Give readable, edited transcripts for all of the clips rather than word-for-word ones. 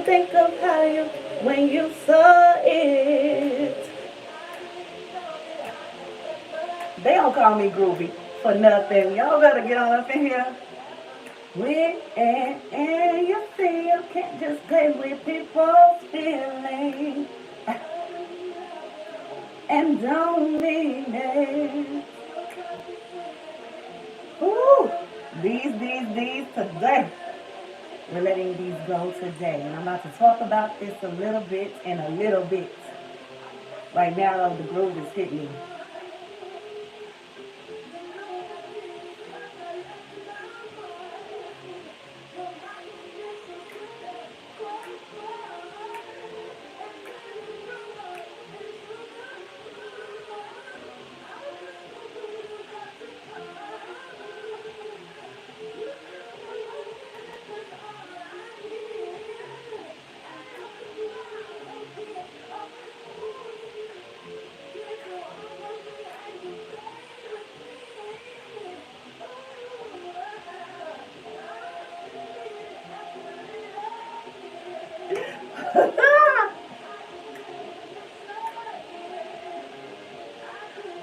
think of how you when you saw it. They don't call me groovy for nothing. Y'all better get on up in here. When and you feel can't just play with people's feelings and don't mean it. Ooh, these today. We're letting these go today. And I'm about to talk about this a little bit and a little bit. Right now, though, the groove is hitting me.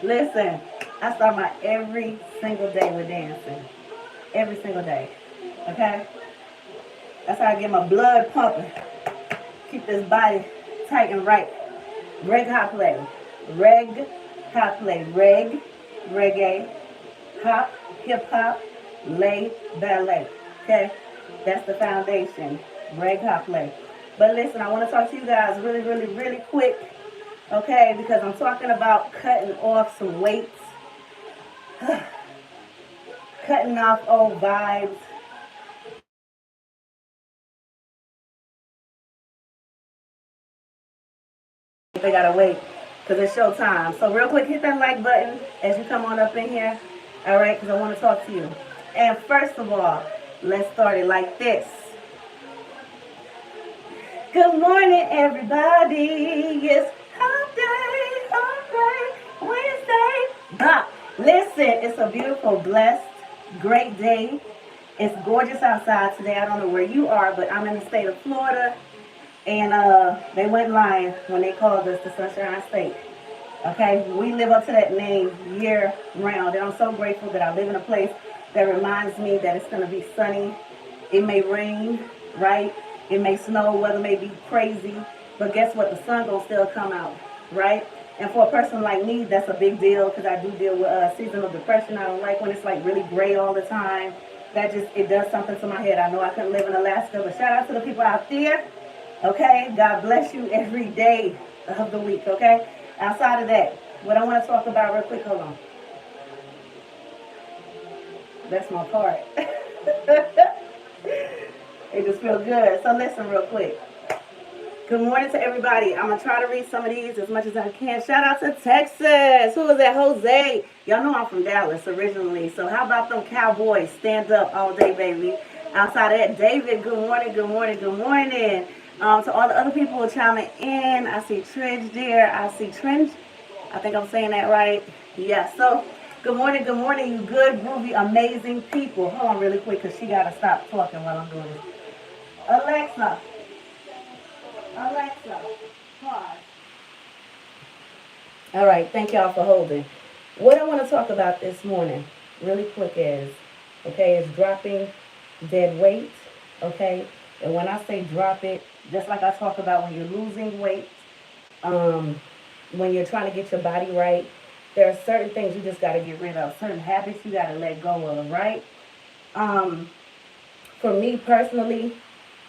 Listen, I start my every single day with dancing. Every single day. Okay? That's how I get my blood pumping. Keep this body tight and right. Reg hop play. Reg hop play. Reg, reggae, hop, hip hop, lay, ballet. Okay? That's the foundation. Reg hop play. But listen, I want to talk to you guys really quick. Okay? Because I'm talking about cutting off some weights. Cutting off old vibes. They gotta wait because it's showtime. So real quick, hit that like button as you come on up in here. All right, because I want to talk to you. And first of all, let's start it like this. Good morning, everybody. It's hump day, Wednesday. Listen, it's a beautiful, blessed, great day. It's gorgeous outside today. I don't know where you are, but I'm in the state of Florida. And they went lying when they called us the Sunshine State. Okay, we live up to that name year round. And I'm so grateful that I live in a place that reminds me that it's going to be sunny. It may rain, right? It may snow, weather may be crazy. But guess what? The sun going to still come out, right? And for a person like me, that's a big deal because I do deal with seasonal depression. I don't like when it's like really gray all the time. It does something to my head. I know I couldn't live in Alaska, but shout out to the people out there. Okay, God bless you every day of the week, okay? Outside of that, what I want to talk about real quick, hold on. That's my part. It just feels good. So listen real quick. Good morning to everybody. I'm going to try to read some of these as much as I can. Shout out to Texas. Who is that? Jose. Y'all know I'm from Dallas originally. So how about them Cowboys? Stand up all day, baby. Outside of that, David, good morning, good morning, good morning. To all the other people who are chiming in, I see Tringe there. I see Tringe. I think I'm saying that right. Yeah, so good morning, you good, groovy, amazing people. Hold on really quick because she got to stop talking while I'm doing this. Alexa, pause. All right, thank y'all for holding. What I want to talk about this morning, really quick is dropping dead weight, okay? And when I say drop it, just like I talk about when you're losing weight, when you're trying to get your body right, there are certain things you just got to get rid of, certain habits you got to let go of, right? For me personally,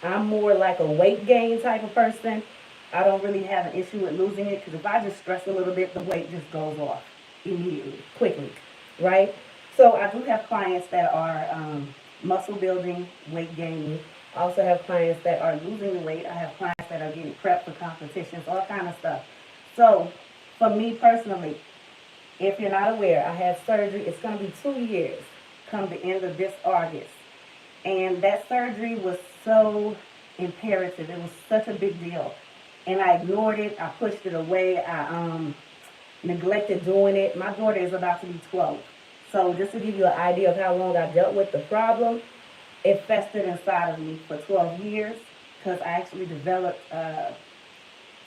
I'm more like a weight gain type of person. I don't really have an issue with losing it because if I just stress a little bit, the weight just goes off immediately, quickly, right? So I do have clients that are muscle building, weight gaining. I also have clients that are losing the weight. I have clients that are getting prepped for competitions, all kind of stuff. So for me personally, if you're not aware, I had surgery. It's going to be 2 years come the end of this August. And that surgery was so imperative. It was such a big deal. And I ignored it. I pushed it away. I neglected doing it. My daughter is about to be 12. So just to give you an idea of how long I dealt with the problem, it festered inside of me for 12 years because I actually developed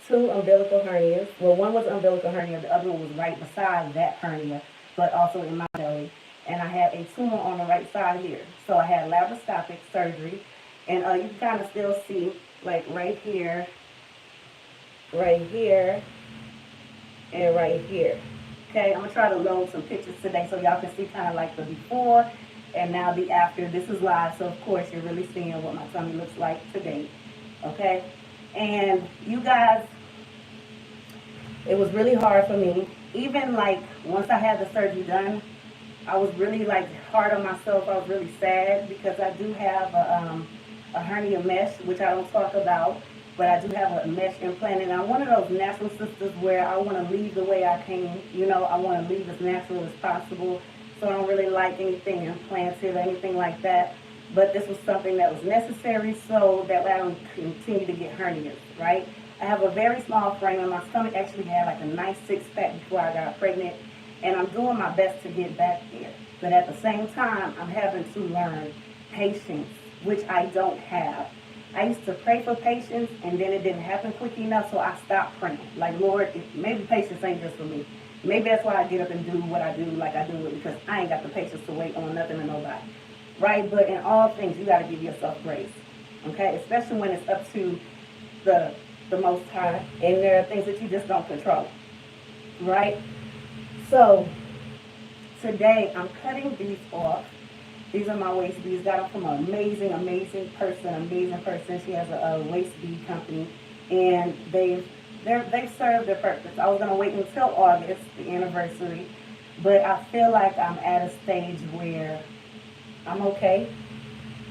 two umbilical hernias. Well, one was umbilical hernia, the other one was right beside that hernia, but also in my belly. And I had a tumor on the right side here. So I had laparoscopic surgery, and you can kind of still see, like right here, and right here. Okay, I'm gonna try to load some pictures today so y'all can see kind of like the before and now the after. This is live, so of course you're really seeing what my tummy looks like today. Okay, and you guys, it was really hard for me. Even like once I had the surgery done, I was really like hard on myself. I was really sad because I do have a hernia mesh, which I don't talk about, but I do have a mesh implant, and I'm one of those natural sisters where I want to leave the way I came. You know, I want to leave as natural as possible, so I don't really like anything implanted or anything like that. But this was something that was necessary so that I don't continue to get hernias, right? I have a very small frame, and my stomach actually had like a nice six-pack before I got pregnant, and I'm doing my best to get back there. But at the same time, I'm having to learn patience, which I don't have. I used to pray for patience, and then it didn't happen quick enough, so I stopped praying. Like, Lord, maybe patience ain't just for me. Maybe that's why I get up and do what I do like I do it, because I ain't got the patience to wait on nothing and nobody. Right? But in all things, you got to give yourself grace. Okay? Especially when it's up to the Most High, and there are things that you just don't control. Right? So, today, I'm cutting these off. These are my waist beads. Got them from an amazing person. She has a waist bead company, and they've served their purpose. I was gonna wait until August, the anniversary, but I feel like I'm at a stage where I'm okay,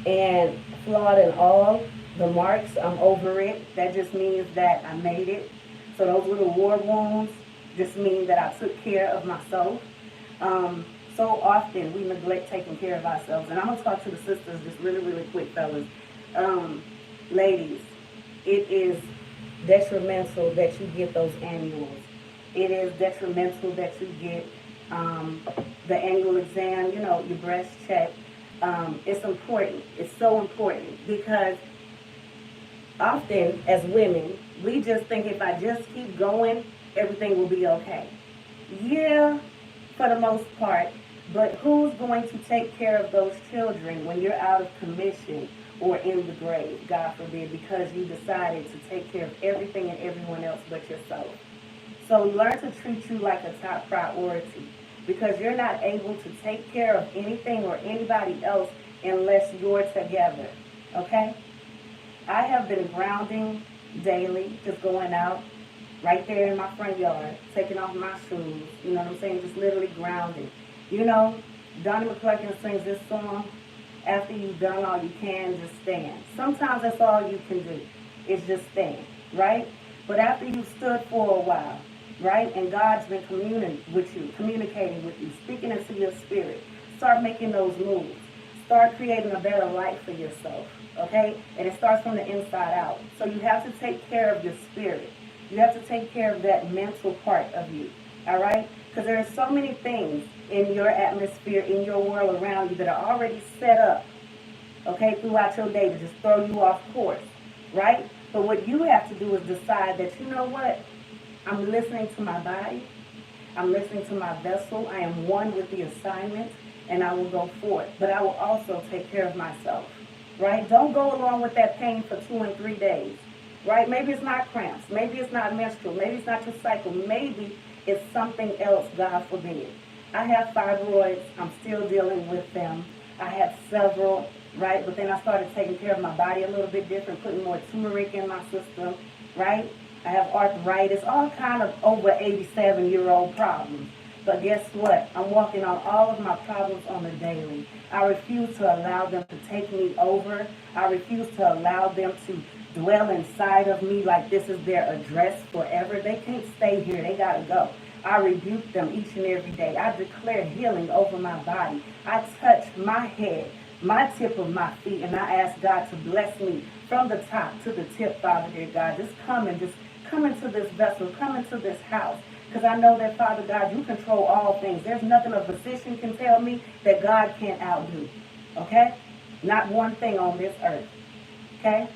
and flawed in all the marks, I'm over it. That just means that I made it. So those little war wounds just mean that I took care of myself. So often we neglect taking care of ourselves. And I'm going to talk to the sisters just really quick, fellas. Ladies, it is detrimental that you get those annuals. It is detrimental that you get the annual exam, you know, your breast check. It's important. It's so important because often as women, we just think if I just keep going, everything will be okay. Yeah, for the most part. But who's going to take care of those children when you're out of commission or in the grave, God forbid, because you decided to take care of everything and everyone else but yourself? So learn to treat you like a top priority, because you're not able to take care of anything or anybody else unless you're together, okay? I have been grounding daily, just going out right there in my front yard, taking off my shoes, you know what I'm saying, just literally grounding. You know, Donnie McClurkin sings this song, after you've done all you can, just stand. Sometimes that's all you can do, is just stand, right? But after you've stood for a while, right, and God's been communicating with you, speaking into your spirit, start making those moves. Start creating a better life for yourself, okay? And it starts from the inside out. So you have to take care of your spirit. You have to take care of that mental part of you, all right? Because there are so many things in your atmosphere, in your world around you that are already set up, okay, throughout your day to just throw you off course, right? But what you have to do is decide that, you know what, I'm listening to my body, I'm listening to my vessel, I am one with the assignment, and I will go forth. But I will also take care of myself, right? Don't go along with that pain for 2 and 3 days, right? Maybe it's not cramps, maybe it's not menstrual, maybe it's not your cycle, maybe it's something else, God forbid. I have fibroids. I'm still dealing with them. I have several, right? But then I started taking care of my body a little bit different, putting more turmeric in my system, right? I have arthritis, all kind of over 87-year-old problems. But guess what? I'm walking on all of my problems on the daily. I refuse to allow them to take me over. I refuse to allow them to dwell inside of me like this is their address forever. They can't stay here. They got to go. I rebuke them each and every day. I declare healing over my body. I touch my head, my tip of my feet, and I ask God to bless me from the top to the tip, Father, dear God. Just come into this vessel, come into this house. Because I know that, Father God, you control all things. There's nothing a physician can tell me that God can't outdo. Okay? Not one thing on this earth. Okay?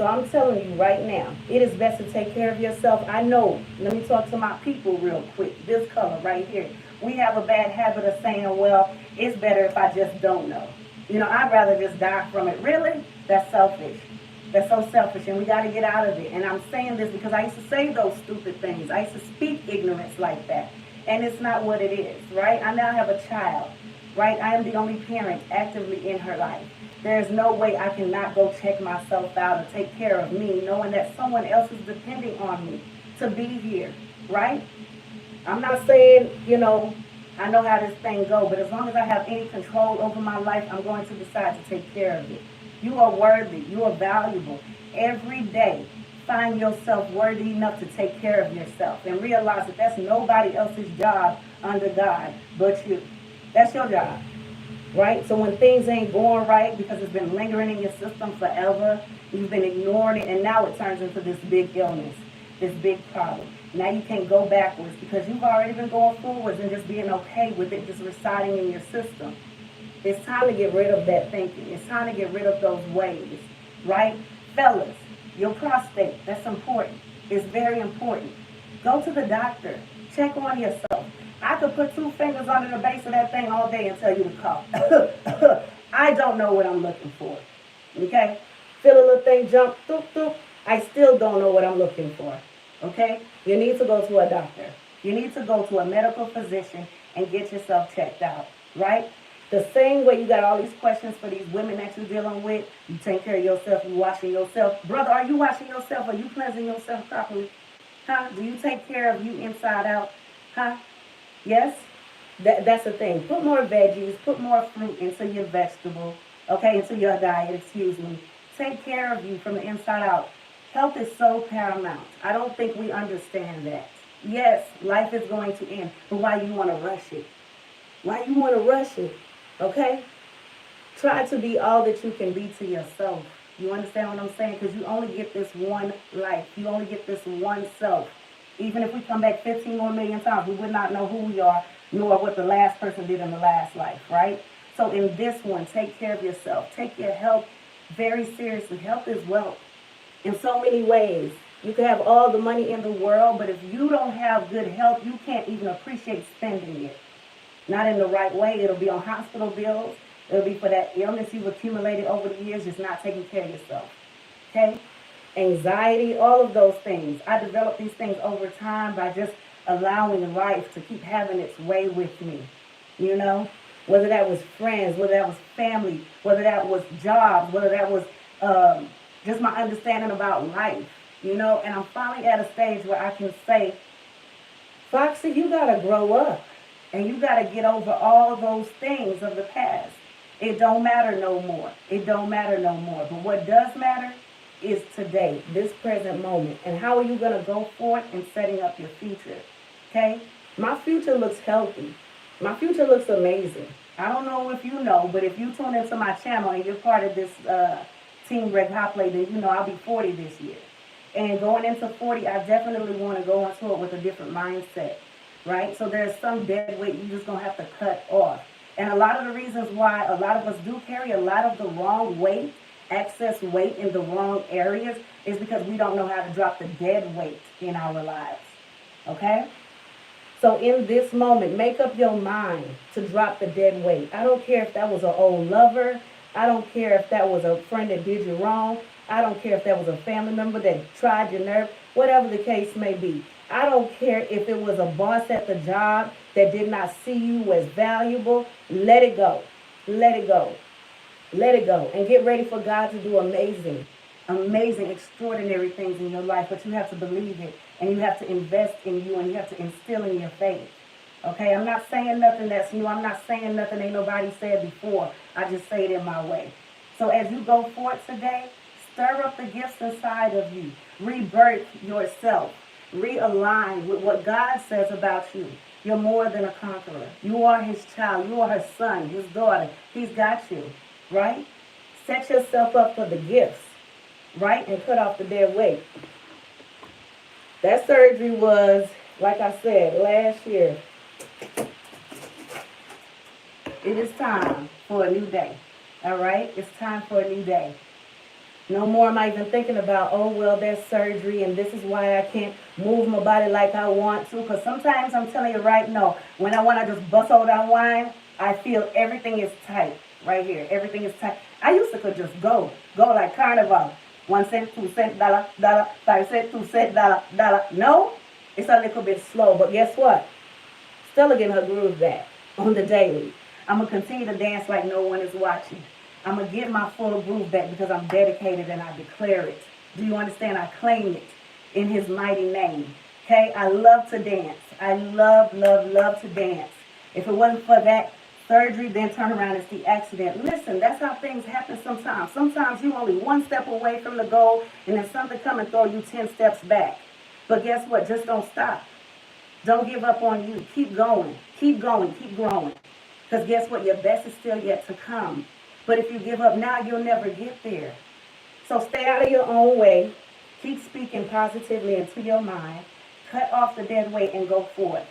So I'm telling you right now, it is best to take care of yourself. I know, let me talk to my people real quick. This color right here. We have a bad habit of saying, well, it's better if I just don't know. I'd rather just die from it. Really? That's selfish. That's so selfish, and we got to get out of it. And I'm saying this because I used to say those stupid things. I used to speak ignorance like that. And it's not what it is, right? I now have a child, right? I am the only parent actively in her life. There's no way I cannot go check myself out and take care of me, knowing that someone else is depending on me to be here, right? I'm not saying, I know how this thing goes, but as long as I have any control over my life, I'm going to decide to take care of it. You are worthy. You are valuable. Every day, find yourself worthy enough to take care of yourself and realize that that's nobody else's job under God but you. That's your job, right? So when things ain't going right because it's been lingering in your system forever, you've been ignoring it, and now it turns into this big illness, this big problem. Now you can't go backwards because you've already been going forwards and just being okay with it just residing in your system. It's time to get rid of that thinking. It's time to get rid of those ways, right? Fellas, your prostate, that's important. It's very important. Go to the doctor. Check on yourself. I could put 2 fingers under the base of that thing all day and tell you to cough. I don't know what I'm looking for, okay? Feel a little thing jump, doop, doop. I still don't know what I'm looking for, okay? You need to go to a doctor. You need to go to a medical physician and get yourself checked out, right? The same way you got all these questions for these women that you're dealing with, you take care of yourself, you washing yourself. Brother, are you washing yourself? Are you cleansing yourself properly? Huh? Do you take care of you inside out? Huh? Yes? That's the thing. Put more veggies, put more fruit into your vegetable, okay, into your diet, excuse me. Take care of you from the inside out. Health is so paramount. I don't think we understand that. Yes, life is going to end, but why you want to rush it? Why you want to rush it? Okay? Try to be all that you can be to yourself. You understand what I'm saying? Because you only get this one life. You only get this one self. Even if we come back 15 more million times, we would not know who we are, nor what the last person did in the last life, right? So in this one, take care of yourself. Take your health very seriously. Health is wealth in so many ways. You can have all the money in the world, but if you don't have good health, you can't even appreciate spending it. Not in the right way. It'll be on hospital bills. It'll be for that illness you've accumulated over the years, just not taking care of yourself. Okay? Anxiety, all of those things. I developed these things over time by just allowing life to keep having its way with me. Whether that was friends, whether that was family, whether that was jobs, whether that was just my understanding about life. And I'm finally at a stage where I can say, Foxy, you got to grow up. And you got to get over all those things of the past. It don't matter no more. It don't matter no more. But what does matter is today, this present moment. And how are you going to go forth in setting up your future? Okay? My future looks healthy. My future looks amazing. I don't know if you know, but if you tune into my channel and you're part of this Team Greg Hopley, then I'll be 40 this year. And going into 40, I definitely want to go into it with a different mindset. Right? So there's some dead weight you're just going to have to cut off. And a lot of the reasons why a lot of us do carry a lot of the wrong weight, excess weight in the wrong areas, is because we don't know how to drop the dead weight in our lives. Okay? So in this moment, make up your mind to drop the dead weight. I don't care if that was an old lover. I don't care if that was a friend that did you wrong. I don't care if that was a family member that tried your nerve. Whatever the case may be. I don't care if it was a boss at the job that did not see you as valuable. Let it go. Let it go. Let it go. And get ready for God to do amazing, extraordinary things in your life. But you have to believe it. And you have to invest in you. And you have to instill in your faith. Okay? I'm not saying nothing that's new. I'm not saying nothing ain't nobody said before. I just say it in my way. So as you go forward today, stir up the gifts inside of you. Rebirth yourself. Realign with what God says about you. You're more than a conqueror. You are his child. You are her son, his daughter. He's got you, right? Set yourself up for the gifts, right? And cut off the dead weight. That surgery was, like I said, last year. It is time for a new day, all right? It's time for a new day. No more am I even thinking about, oh, well, there's surgery and this is why I can't move my body like I want to. Because sometimes I'm telling you right now, when I want to just bust out that wine, I feel everything is tight right here. Everything is tight. I used to could just go like carnival. 1 cent, 2 cent, dollar, dollar, 5 cent, 2 cent, dollar, dollar. No, it's a little bit slow. But guess what? Still getting her groove back on the daily. I'm going to continue to dance like no one is watching. I'm going to get my full groove back because I'm dedicated and I declare it. Do you understand? I claim it in his mighty name. Okay? I love to dance. I love, love, love to dance. If it wasn't for that surgery, then turn around and see accident. Listen, that's how things happen sometimes. Sometimes you're only one step away from the goal and then something come and throw you 10 steps back. But guess what? Just don't stop. Don't give up on you. Keep going. Keep going. Keep growing. Because guess what? Your best is still yet to come. But if you give up now, you'll never get there. So stay out of your own way. Keep speaking positively into your mind. Cut off the dead weight and go forth.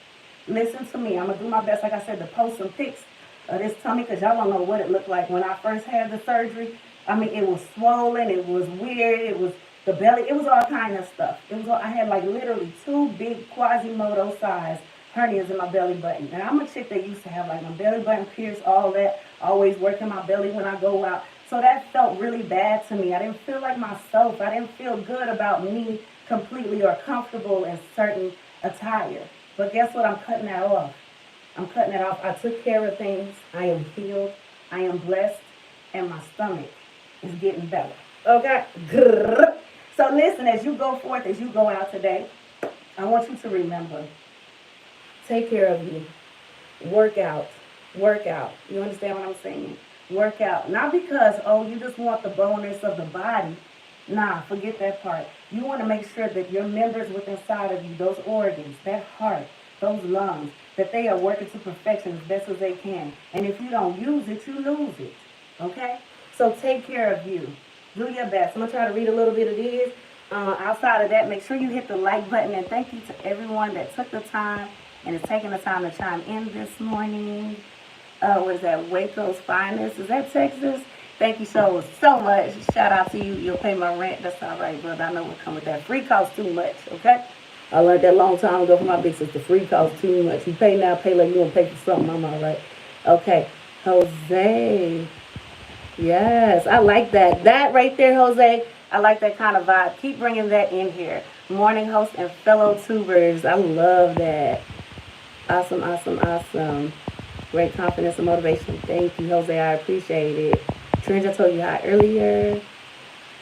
Listen to me. I'm going to do my best, like I said, to post some pics of this tummy because y'all don't know what it looked like when I first had the surgery. I mean, it was swollen. It was weird. It was the belly. It was all kind of stuff. It was all, I had like literally 2 big Quasimodo size hernias in my belly button. And I'm a chick that used to have like my belly button pierced, all that, always working my belly when I go out. So that felt really bad to me. I didn't feel like myself. I didn't feel good about me completely or comfortable in certain attire. But guess what? I'm cutting that off. I'm cutting it off. I took care of things. I am healed. I am blessed. And my stomach is getting better. Okay? Grrr. So listen, as you go forth, as you go out today, I want you to remember, take care of you. Work out. Work out. You understand what I'm saying? Work out. Not because, oh, you just want the bonus of the body. Nah, forget that part. You want to make sure that your members within inside of you, those organs, that heart, those lungs, that they are working to perfection as best as they can. And if you don't use it, you lose it. Okay? So take care of you. Do your best. I'm going to try to read a little bit of these. Outside of that, make sure you hit the like button. And thank you to everyone that took the time and is taking the time to chime in this morning. What is that? Waco's Finest. Is that Texas? Thank you so much. Shout out to you. You'll pay my rent. That's all right, brother. I know what come with that. Free costs too much, okay? I learned that a long time ago from my big sister. Free costs too much. You pay now, pay later. You won't pay for something. I'm all right. Okay. Jose. Yes, I like that. That right there, Jose. I like that kind of vibe. Keep bringing that in here. Morning host and fellow tubers. I love that. Awesome, awesome, awesome. Great confidence and motivation. Thank you, Jose. I appreciate it. Trent, I told you hi earlier.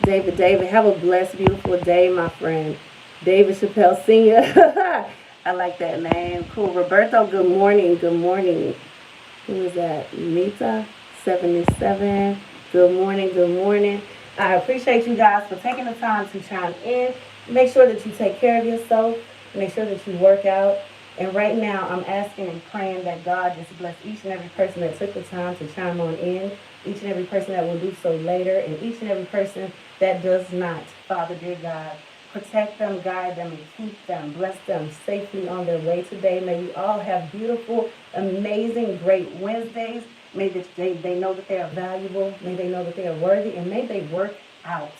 David, have a blessed, beautiful day, my friend. David Chappelle Sr. I like that name. Cool. Roberto, good morning. Good morning. Who is that? Nita, 77. Good morning. Good morning. I appreciate you guys for taking the time to chime in. Make sure that you take care of yourself. Make sure that you work out. And right now, I'm asking and praying that God just bless each and every person that took the time to chime on in, each and every person that will do so later, and each and every person that does not. Father, dear God, protect them, guide them, and keep them. Bless them safely on their way today. May we all have beautiful, amazing, great Wednesdays. May they know that they are valuable. May they know that they are worthy. And may they work out.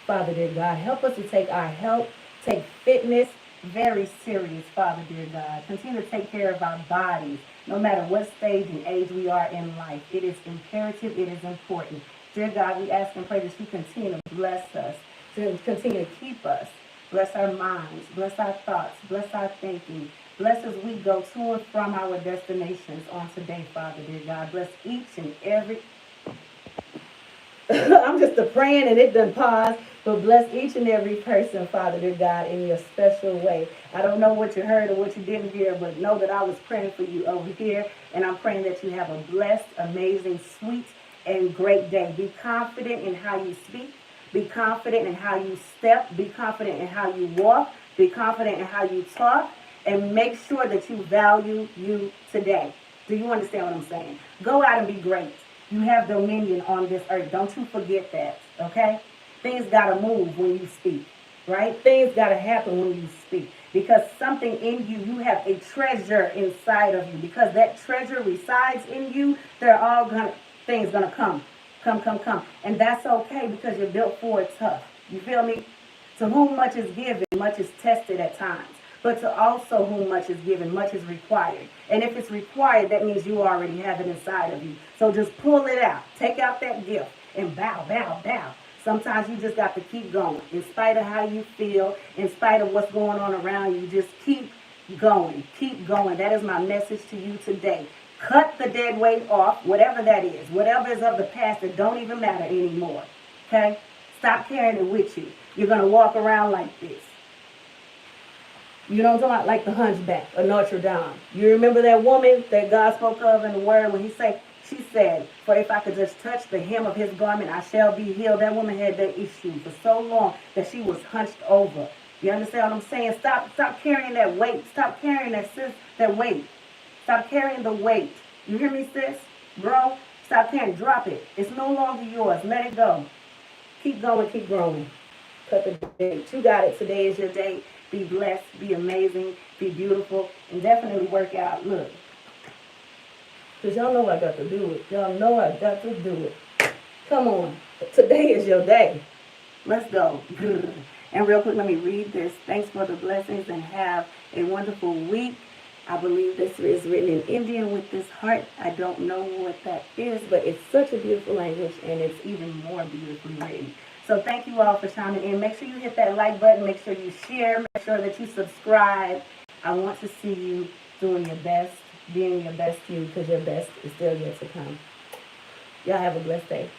Father, dear God, help us to take our health, take fitness very serious, Father, dear God. Continue to take care of our bodies, no matter what stage and age we are in life. It is imperative. It is important. Dear God, we ask and pray that you continue to bless us, to continue to keep us. Bless our minds. Bless our thoughts. Bless our thinking. Bless as we go to and from our destinations on today, Father, dear God. Bless each and every... I'm just a praying and it done paused. But bless each and every person, Father, dear God, in your special way. I don't know what you heard or what you didn't hear, but know that I was praying for you over here. And I'm praying that you have a blessed, amazing, sweet, and great day. Be confident in how you speak. Be confident in how you step. Be confident in how you walk. Be confident in how you talk. And make sure that you value you today. Do you understand what I'm saying? Go out and be great. You have dominion on this earth. Don't you forget that, okay? Things got to move when you speak, right? Things got to happen when you speak. Because something in you, you have a treasure inside of you. Because that treasure resides in you, things going to come Come, come, come. And that's okay because you're built for it tough. You feel me? To whom much is given, much is tested at times. But to also whom much is given, much is required. And if it's required, that means you already have it inside of you. So just pull it out. Take out that gift and bow, bow, bow. Sometimes you just got to keep going. In spite of how you feel, in spite of what's going on around you, just keep going. Keep going. That is my message to you today. Cut the dead weight off, whatever that is. Whatever is of the past that don't even matter anymore. Okay? Stop carrying it with you. You're going to walk around like this. You know what I'm talking about? Like the hunchback of Notre Dame. You remember that woman that God spoke of in the word when she said, for if I could just touch the hem of his garment, I shall be healed. That woman had that issue for so long that she was hunched over. You understand what I'm saying? Stop carrying that weight. Stop carrying that weight. Stop carrying the weight. You hear me, sis? Bro, stop carrying. Drop it. It's no longer yours. Let it go. Keep going. Keep growing. Cut the date. You got it. Today is your day. Be blessed. Be amazing. Be beautiful. And definitely work out. Look. Because y'all know I got to do it. Y'all know I got to do it. Come on. Today is your day. Let's go. And real quick, let me read this. Thanks for the blessings and have a wonderful week. I believe this is written in Indian with this heart. I don't know what that is, but it's such a beautiful language and it's even more beautifully written. So thank you all for chiming in. Make sure you hit that like button. Make sure you share. Make sure that you subscribe. I want to see you doing your best, being your best you, because your best is still yet to come. Y'all have a blessed day.